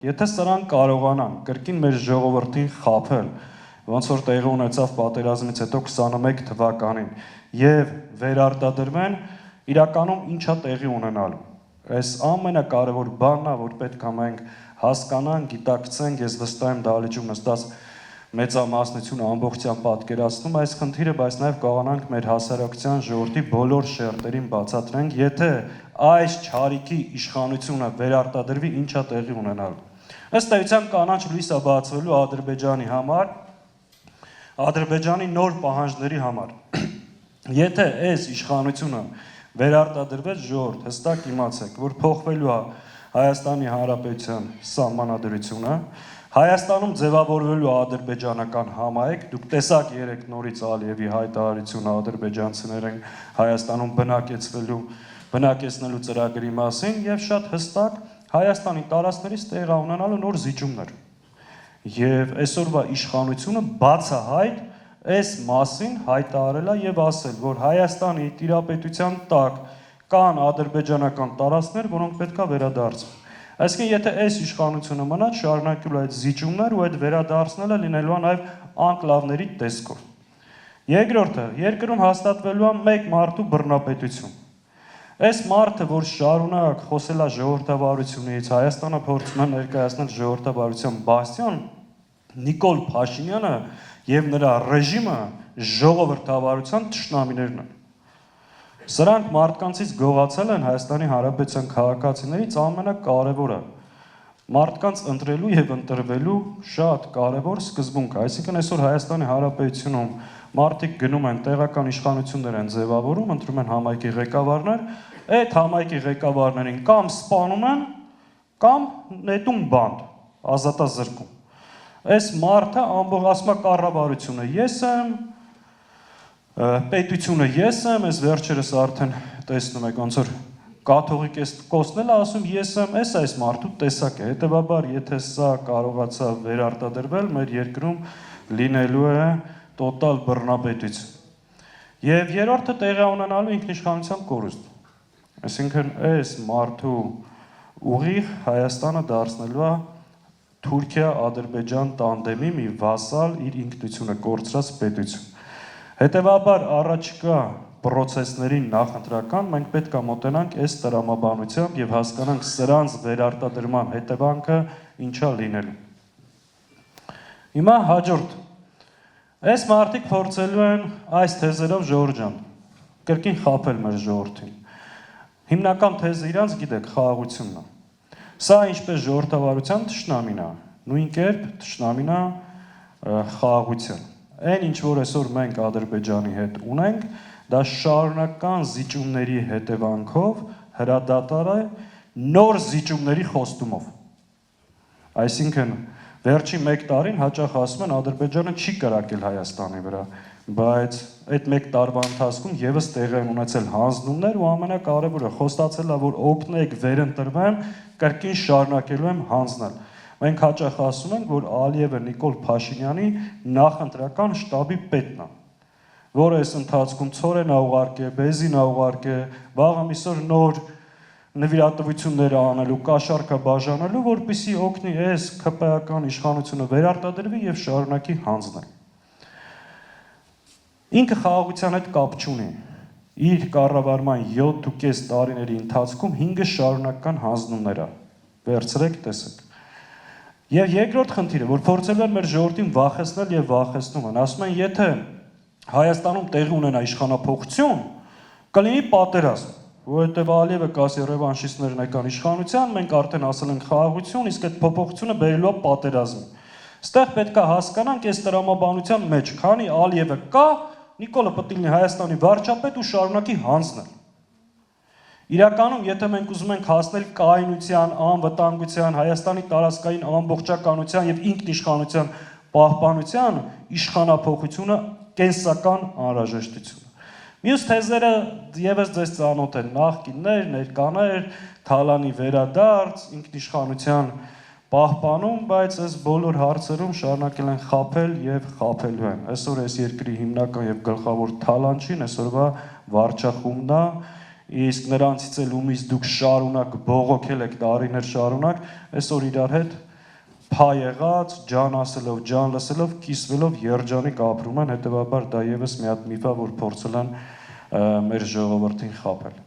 Եթե սրանք կարողանան կրկին մեր ժողովրդին խաբել, ոնց որ տեղի ունեցավ պատերազմից հետո 21 թվականին եւ վերարտադրվեն, իրականում ինչա տեղի ունենալու։ Այս ամենակարևոր բանն է, որ պետք է մենք հասկանանք, գիտակցենք, ես վստահ եմ դահլիճում նստած մեծամասնությունը ամբողջությամբ պատկերացնում այս խնդիրը, բայց նաև կարողանանք մեր հասարակության ժողովրդի բոլոր շերտերին բացատրենք, եթե այս չարիքի իշխանությունը վերարտադրվի, ինչա տեղի ունենալու։ Ըստ էության կանաչ լույս է բացվելու Ադրբեջանի համար, Ադրբեջանի նոր պահանջների համար։ Եթե այս իշխանությունը վերարտադրվեց, ժողովուրդ, հստակ իմացեք, որ փոխվելու է Հայաստանի Հանրապետության սահմանադրությունը, Հայաստանում ձևավորվելու ադրբեջանական համայնք, դուք տեսաք երեք նորից Ալիևի հայտարարությունը ադրբեջանցիներին Հայաստանում բնակեցնելու ծրագրի մասին եւ շատ հստակ Հայաստանի տարածքներից տեղի ունենալու նոր զիջումներ։ Եվ այսօրվա իշխանությունը բացահայտ այս մասին հայտարարել է եւ ասել, որ Հայաստանի տիրապետության տակ կան ադրբեջանական տարածքներ, որոնք պետք է վերադարձվեն։ Այսինքն, եթե այս իշխանությունը մնա, շարունակելու այդ զիջումներ ու այդ վերադարձնելը լինելու է նաև անկլավների տեսքով։ Երկրորդը, երկրում հաստատվելու է մեկ մարդու բռնապետություն։ Այս մարդը, որ շարունակ խոսել է ժողովրդավարությունից, Հայաստանը փորձում է ներկայացնել ժողովրդավարության բաստիոն, Նիկոլ Փաշինյանը եւ նրա ռեժիմը ժողովրդավարության թշնամիներն են։ Սրանք մարդկանցից գողացել են Հայաստանի Հանրապետության քաղաքացիներից ամենակարևորը մարդկանց ընտրելու եւ ընտրվելու շատ կարևոր սկզբունքը, այսինքն այսօր Հայաստանի Հանրապետությունում մարդիկ գնում են տեղական իշխանություններ են ձևավորում, ընտրում են համայնքի ղեկավարներ, այդ համայնքի ղեկավարներին կամ սպանում են, կամ նետում բանդ, ազատազրկում։ Այս մարդը ամբողջ կառավարությունը ես եմ, պետությունը ես եմ, այս վերջերս արդեն տեսնում եք ոնց որ կաթողիկ կոստնել ասում ես եմ, այս մարդու տեսակ է, հետևաբար եթե սա կարողացավ վերարտադրվել, մեր երկրում լինելու է տոտալ բռնապետություն։ Եվ երրորդը տեղի ունենալու ինքնիշխանության կորուստ։ Այսինքն այս մարդու ուղիղ Հայաստանը դարձնելու է Թուրքիա-Ադրբեջան տանդեմի մի վասալ իր ինքնությունը կորցրած պետություն։ Հետևաբար առաջիկա պրոցեսներին նախընտրական մենք պետք է մոտենանք այս տրամաբանությամբ եւ հասկանանք սրանց վերարտադրման հետևանքը ինչա լինելու։ Հիմա հաջորդ այս մարդիկ փորձելու են այս թեզերով Ժորժ ջան կրկին խաբել մեր ժողովրդին։ Հիմնական թեզը իրանց գիտեք խաղաղությունն է։ Սա ինչպես ժողովրդավարության թշնամին է, նույն կերպ թշնամին է խաղաղության։ Այն ինչ որ այսօր մենք Ադրբեջանի հետ ունենք, դա շարունակական զիջումների հետևանքով հրադադար է նոր զիջումների խոստումով։ Այսինքն վերջին 1 տարին հաճախ ասում են Ադրբեջանը չի կրակել Հայաստանի վրա, բայց այդ 1 տարվա ընթացքում եւս տեղի են ունեցել հանձնումներ ու ամենակարևորը խոստացել է, որ օգնեք վերընտրվեմ, կրկին շարունակելու եմ հանձնել։ Մենք հաճախ ասում ենք, որ Ալիևը Նիկոլ Փաշինյանի նախընտրական շտաբի պետն է, որը այս ընթացքում ցորեն է ուղարկել, բեզին է ուղարկել, վաղը միսօր նոր նվիրատվություններ անելու, կաշառք բաժանելու, որպեսզի օգնի այս ԿՊ-ական իշխանությունը վերարտադրվի եւ շարունակի հանձնել։ Ինքը խաղաղության հետ կապ չունի։ Իր կառավարման 7.5 տարիների ընթացքում 5 շարունակական հանձնումներ է։ Վերցրեք, տեսեք։ Եվ երկրորդ խնդիրը, որ փորձել են մեր ժողովրդին վախեցնել եւ վախեցնում են, ասում են, եթե Հայաստանում տեղի ունենա իշխանափոխություն, կլինի պատերազմ, որովհետեւ Ալիևը կասի ռևանշիստներն եկան իշխանության, մենք արդեն ասել ենք խաղաղություն, իսկ այդ փոփոխությունը բերելու է պատերազմի։ Այստեղ պետք է հասկանանք այս տրամաբանության մեջ, քանի Ալիևը կա, Նիկոլը պետք է լինի Հայաստանի վարչապետ ու շարունակի հանձնել։ Իրականում, եթե մենք ուզում ենք հասնել կայունության, անվտանգության, Հայաստանի տարածքային ամբողջականության եւ ինքնիշխանության պահպանության, իշխանափոխությունը կենսական անհրաժեշտություն։ Մյուս թեզերը եւս ձեզ ծանոթ են, նախկիններ, ներկաներ, թալանի վերադարձ, ինքնիշխանության պահպանում, բայց այս բոլոր հարցերում շարունակել են խաբել եւ խաբելու են։ Այսօր այս երկրի հիմնական եւ գլխավոր թալանչին այսօրվա վարչախումբն է, իսկ նրանցից էլ ումից դուք շարունակ բողոքել եք տարիներ շարունակ, այսօր իրար հետ փա եղած, ջան ասելով, ջան լսելով, կիսվելով երջանիկ ապրում են, հետևաբար դա եւս մի հատ միֆ է, որ փորձել են մեր ժողովրդին խաբել։